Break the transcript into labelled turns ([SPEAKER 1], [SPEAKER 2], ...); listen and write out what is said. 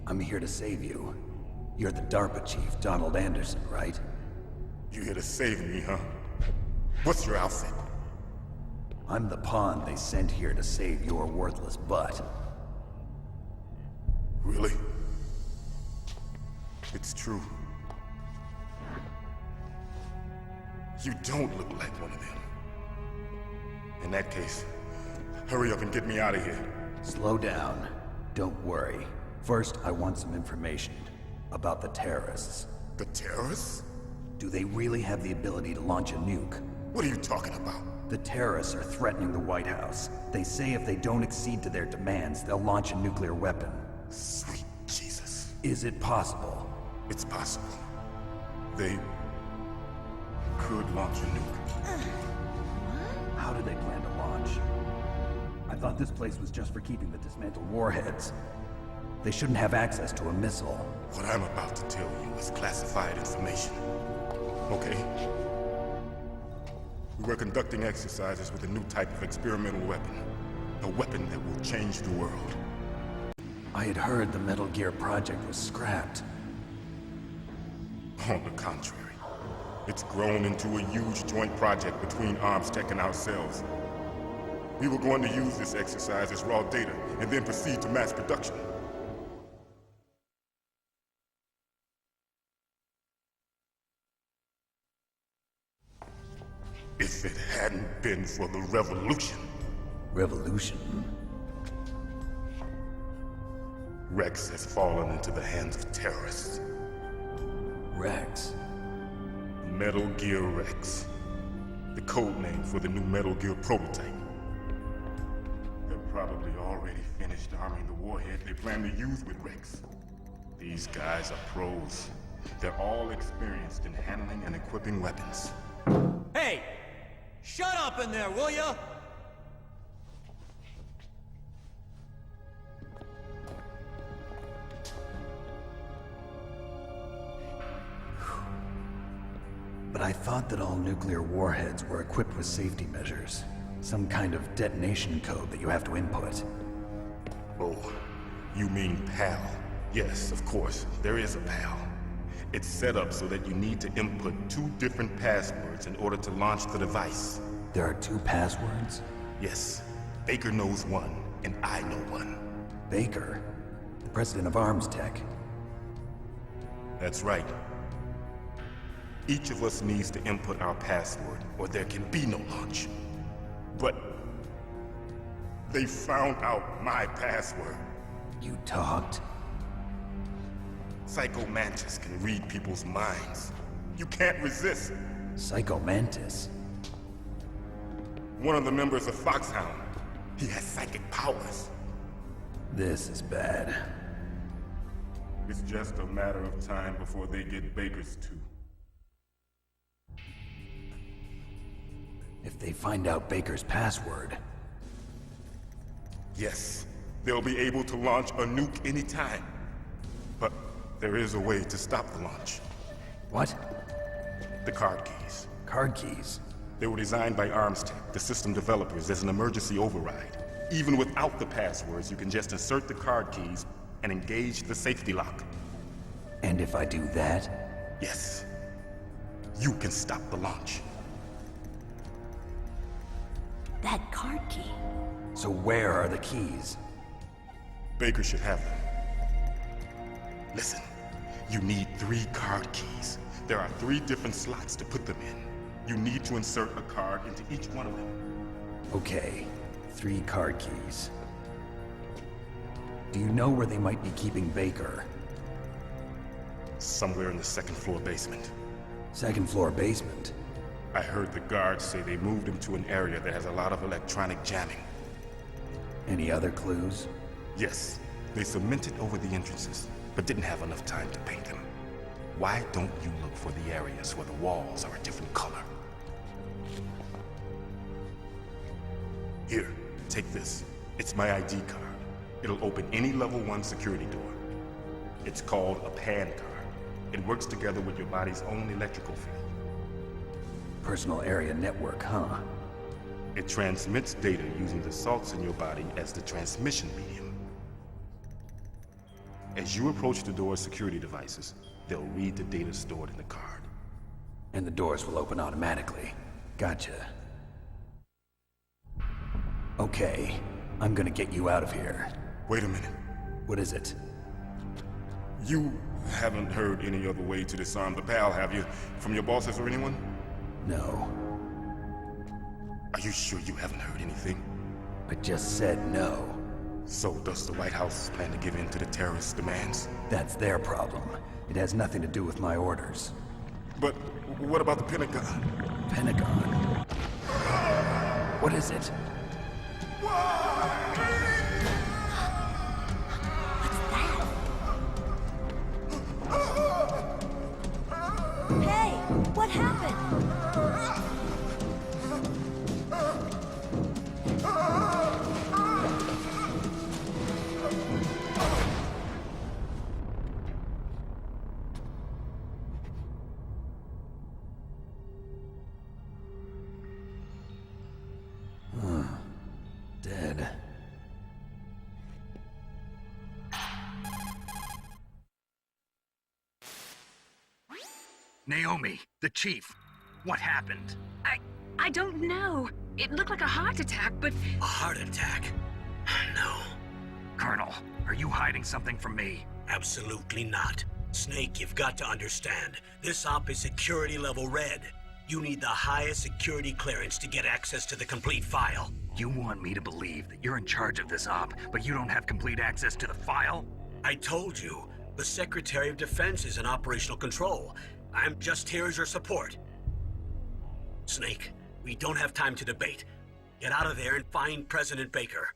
[SPEAKER 1] I'm here to save you. You're the DARPA Chief, Donald Anderson, right?
[SPEAKER 2] You here to save me, huh? What's your outfit?
[SPEAKER 1] I'm the pawn they sent here to save your worthless butt.
[SPEAKER 2] Really? It's true. You don't look like one of them. In that case, hurry up and get me out of here.
[SPEAKER 1] Slow down. Don't worry. First, I want some information about the terrorists.
[SPEAKER 2] The terrorists?
[SPEAKER 1] Do they really have the ability to launch a nuke?
[SPEAKER 2] What are you talking about?
[SPEAKER 1] The terrorists are threatening the White House. They say if they don't accede to their demands, they'll launch a nuclear weapon.
[SPEAKER 2] Sweet Jesus.
[SPEAKER 1] Is it possible?
[SPEAKER 2] It's possible. They could launch a nuke.
[SPEAKER 1] How do they plan to launch? I thought this place was just for keeping the dismantled warheads. They shouldn't have access to a missile.
[SPEAKER 2] What I'm about to tell you is classified information. Okay? We were conducting exercises with a new type of experimental weapon. A weapon that will change the world.
[SPEAKER 1] I had heard the Metal Gear project was scrapped.
[SPEAKER 2] On the contrary. It's grown into a huge joint project between aLlStARS and ourselves. We were going to use this exercise as raw data, and then proceed to mass production. If it hadn't been for the revolution...
[SPEAKER 1] Revolution?
[SPEAKER 2] Rex has fallen into the hands of terrorists.
[SPEAKER 1] Rex?
[SPEAKER 2] Metal Gear Rex. The code name for the new Metal Gear prototype. They're probably already finished arming the warhead they plan to use with Rex. These guys are pros. They're all experienced in handling and equipping weapons.
[SPEAKER 3] Hey! Shut up in there, will ya?
[SPEAKER 1] But I thought that all nuclear warheads were equipped with safety measures. Some kind of detonation code that you have to input.
[SPEAKER 2] Oh, you mean PAL? Yes, of course, there is a PAL. It's set up so that you need to input 2 different passwords in order to launch the device.
[SPEAKER 1] There are 2 passwords?
[SPEAKER 2] Yes. Baker knows one, and I know one.
[SPEAKER 1] Baker? The president of aRmstech.
[SPEAKER 2] That's right. Each of us needs to input our password, or there can be no launch. But they found out my password.
[SPEAKER 1] You talked?
[SPEAKER 2] Psycho Mantis can read people's minds. You can't resist.
[SPEAKER 1] Psycho Mantis?
[SPEAKER 2] One of the members of Foxhound. He has psychic powers.
[SPEAKER 1] This is bad.
[SPEAKER 2] It's just a matter of time before they get Baker's too.
[SPEAKER 1] If they find out Baker's password...
[SPEAKER 2] Yes, they'll be able to launch a nuke anytime. But there is a way to stop the launch.
[SPEAKER 1] What?
[SPEAKER 2] The card keys.
[SPEAKER 1] Card keys?
[SPEAKER 2] They were designed by aRmstech, the system developers, as an emergency override. Even without the passwords, you can just insert the card keys and engage the safety lock.
[SPEAKER 1] And if I do that?
[SPEAKER 2] Yes. You can stop the launch.
[SPEAKER 4] That card key.
[SPEAKER 1] So where are the keys?
[SPEAKER 2] Baker should have them. Listen, you need 3 card keys. There are 3 different slots to put them in. You need to insert a card into each one of them.
[SPEAKER 1] Okay, 3 card keys. Do you know where they might be keeping Baker?
[SPEAKER 2] Somewhere in the 2nd floor basement.
[SPEAKER 1] 2nd floor basement?
[SPEAKER 2] I heard the guards say they moved him to an area that has a lot of electronic jamming.
[SPEAKER 1] Any other clues?
[SPEAKER 2] Yes, they cemented over the entrances, but didn't have enough time to paint them. Why don't you look for the areas where the walls are a different color? Here, take this. It's my ID card. It'll open any level 1 security door. It's called a PAN card. It works together with your body's own electrical field.
[SPEAKER 1] Personal area network, huh?
[SPEAKER 2] It transmits data using the salts in your body as the transmission medium. As you approach the door's security devices, they'll read the data stored in the card.
[SPEAKER 1] And the doors will open automatically. Gotcha. Okay, I'm gonna get you out of here.
[SPEAKER 2] Wait a minute.
[SPEAKER 1] What is it?
[SPEAKER 2] You haven't heard any other way to disarm the PAL, have you? From your bosses or anyone?
[SPEAKER 1] No.
[SPEAKER 2] Are you sure you haven't heard anything?
[SPEAKER 1] I just said no.
[SPEAKER 2] So does the White House plan to give in to the terrorists' demands?
[SPEAKER 1] That's their problem. It has nothing to do with my orders.
[SPEAKER 2] But what about the Pentagon?
[SPEAKER 1] Pentagon? What is it?
[SPEAKER 4] Hey, what happened?
[SPEAKER 1] Dead.
[SPEAKER 5] Naomi, the chief. What happened?
[SPEAKER 6] I don't know. It looked like a heart attack, but...
[SPEAKER 5] A heart attack? No. Colonel, are you hiding something from me?
[SPEAKER 7] Absolutely not. Snake, you've got to understand. This op is security level red. You need the highest security clearance to get access to the complete file.
[SPEAKER 5] You want me to believe that you're in charge of this op, but you don't have complete access to the file?
[SPEAKER 7] I told you, the Secretary of Defense is in operational control. I'm just here as your support. Snake, we don't have time to debate. Get out of there and find President Baker.